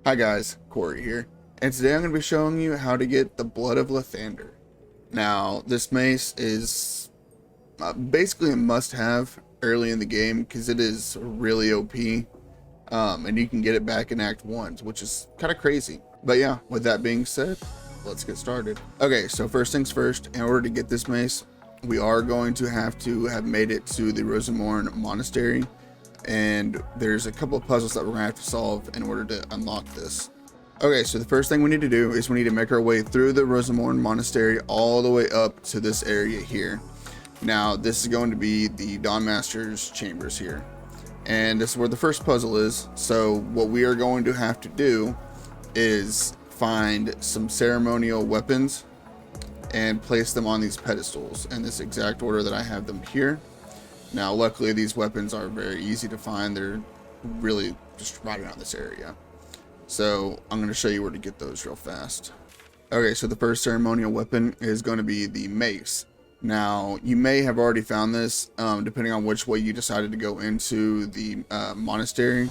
Hi guys, Corey here, and today I'm going to be showing you how to get the Blood of Lathander. Now, this mace is basically a must-have early in the game because it is really OP, and you can get it back in Act 1, which is kind of crazy. But yeah, with that being said, let's get started. Okay, so first things first, in order to get this mace, we are going to have made it to the Rosymorn Monastery, and there's a couple of puzzles that we're gonna have to solve in order to unlock this. Okay, so the first thing we need to do is we need to make our way through the Rosymorn Monastery all the way up to this area here. Now, this is going to be the Dawn Master's chambers here, and this is where the first puzzle is. So what we are going to have to do is find some ceremonial weapons and place them on these pedestals in this exact order that I have them here. Now, luckily, these weapons are very easy to find. They're really just right around this area. So I'm going to show you where to get those real fast. Okay, so the first ceremonial weapon is going to be the mace. Now, you may have already found this, depending on which way you decided to go into the monastery.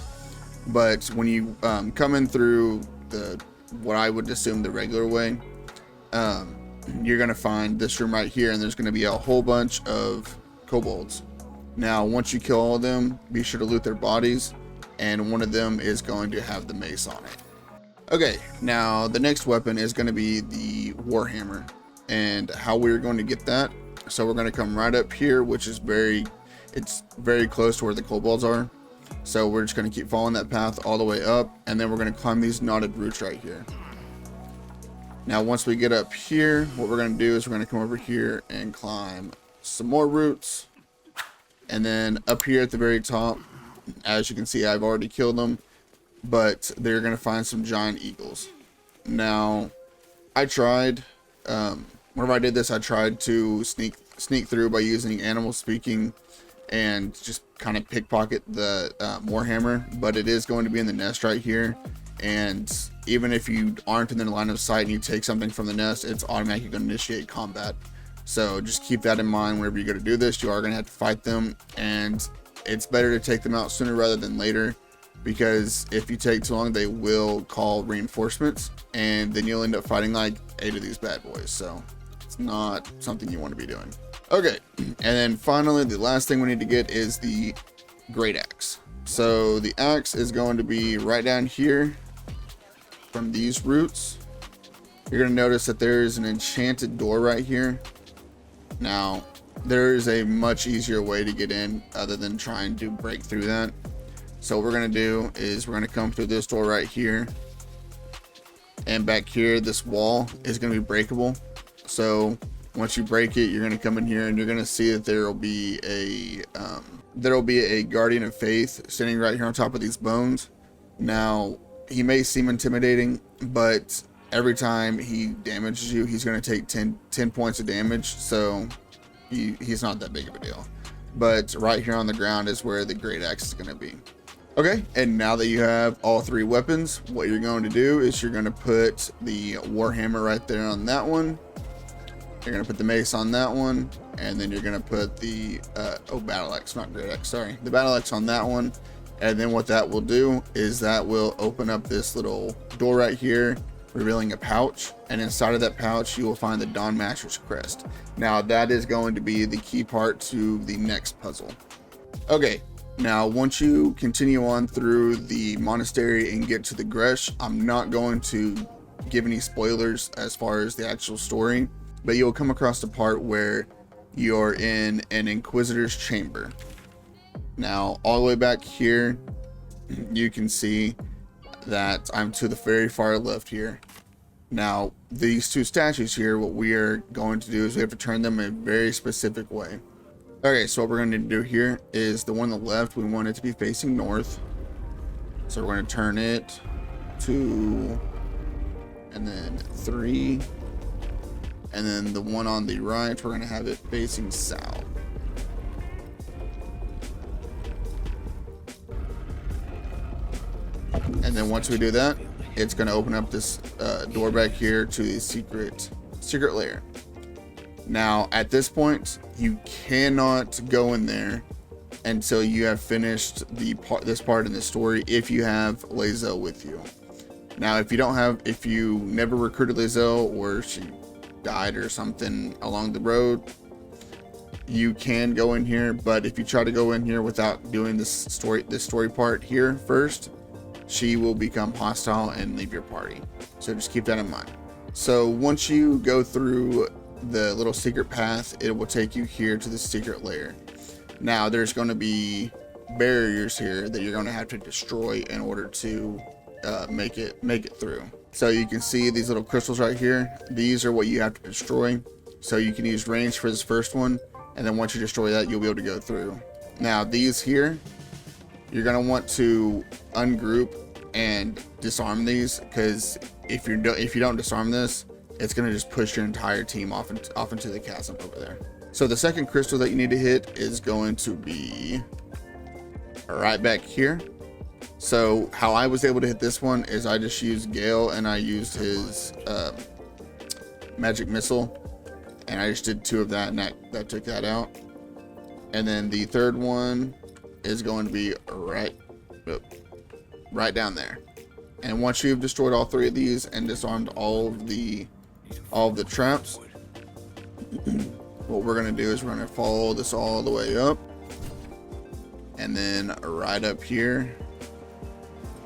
But when you come in through what I would assume the regular way, you're going to find this room right here, and there's going to be a whole bunch of kobolds. Now, once you kill all of them, be sure to loot their bodies, and one of them is going to have the mace on it. Okay, now the next weapon is going to be the warhammer, and how we're going to get that. So we're going to come right up here, which is it's very close to where the kobolds are. So we're just going to keep following that path all the way up, and then we're going to climb these knotted roots right here. Now, once we get up here, what we're going to do is we're going to come over here and climb some more roots. And then up here at the very top, as you can see, I've already killed them, but they're going to find some giant eagles. Now, I tried, whenever I did this, I tried to sneak through by using animal speaking and just kind of pickpocket the warhammer, but it is going to be in the nest right here. And even if you aren't in the line of sight and you take something from the nest, it's automatically going to initiate combat. So just keep that in mind whenever you go to do this. You are going to have to fight them, and it's better to take them out sooner rather than later, because if you take too long, they will call reinforcements, and then you'll end up fighting like 8 of these bad boys. So it's not something you want to be doing. Okay, and then finally, the last thing we need to get is the great axe. So the axe is going to be right down here from these roots. You're going to notice that there is an enchanted door right here. Now, there is a much easier way to get in other than trying to break through that. So what we're going to do is we're going to come through this door right here. And back here, this wall is going to be breakable. So once you break it, you're going to come in here and you're going to see that there will be a guardian of faith sitting right here on top of these bones. Now, he may seem intimidating, but every time he damages you, he's going to take 10 points of damage, so he's not that big of a deal. But right here on the ground is where the great axe is going to be. Okay, and now that you have all 3 weapons, what you're going to do is you're going to put the warhammer right there on that one. You're going to put the mace on that one, and then you're going to put the battle axe, not great axe, sorry, the battle axe on that one. And then what that will do is that will open up this little door right here, revealing a pouch, and inside of that pouch you will find the Dawn Master's crest. Now that is going to be the key part to the next puzzle. Okay, now once you continue on through the monastery and get to the Creche, I'm not going to give any spoilers as far as the actual story, but you'll come across the part where you're in an Inquisitor's chamber. Now all the way back here you can see that I'm to the very far left here. Now these 2 statues here, what we are going to do is we have to turn them in a very specific way. Okay, so what we're going to do here is the one on the left, we want it to be facing north, so we're going to turn it 2 and then 3, and then the one on the right, we're going to have it facing south. And then once we do that, it's going to open up this door back here to the secret lair. Now, at this point, you cannot go in there until you have finished this part in the story if you have Lazo with you. Now, if you never recruited Lizelle, or she died or something along the road, you can go in here. But if you try to go in here without doing this story part here first, she will become hostile and leave your party. So just keep that in mind. So once you go through the little secret path, it will take you here to the secret lair. Now there's going to be barriers here that you're going to have to destroy in order to make it through. So you can see these little crystals right here. These are what you have to destroy. So you can use range for this first one, and then once you destroy that, you'll be able to go through. Now these here, you're going to want to ungroup and disarm these, because if you don't disarm this, it's going to just push your entire team off into the chasm over there. So the second crystal that you need to hit is going to be right back here. So how I was able to hit this one is I just used Gale, and I used his magic missile, and I just did 2 of that, and that took that out. And then the third one is going to be right down there. And once you've destroyed all 3 of these and disarmed all of the traps, what we're going to do is we're going to follow this all the way up, and then right up here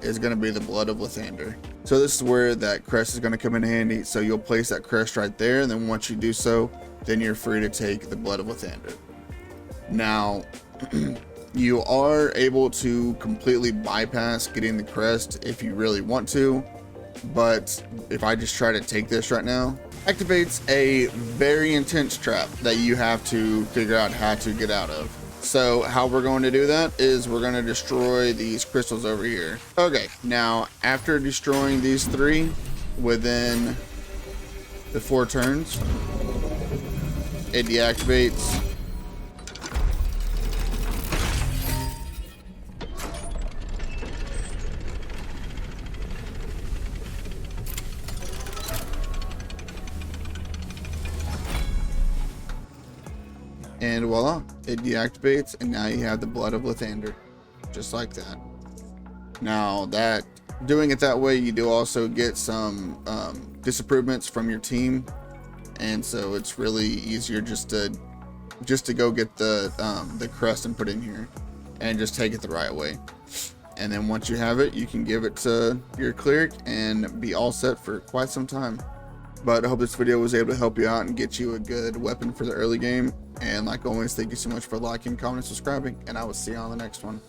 is going to be the Blood of Lathander. So this is where that crest is going to come in handy. So you'll place that crest right there, and then once you do so, then you're free to take the Blood of Lathander. Now you are able to completely bypass getting the crest if you really want to, but if I just try to take this right now, activates a very intense trap that you have to figure out how to get out of. So how we're going to do that is we're going to destroy these crystals over here. Okay, now after destroying these 3 within the 4 turns, it deactivates. And voila, it deactivates, and now you have the Blood of Lathander, just like that. Now that doing it that way, you do also get some disapprovements from your team, and so it's really easier just to go get the crest and put in here, and just take it the right way. And then once you have it, you can give it to your cleric and be all set for quite some time. But I hope this video was able to help you out and get you a good weapon for the early game. And like always, thank you so much for liking, commenting, subscribing, and I will see you on the next one.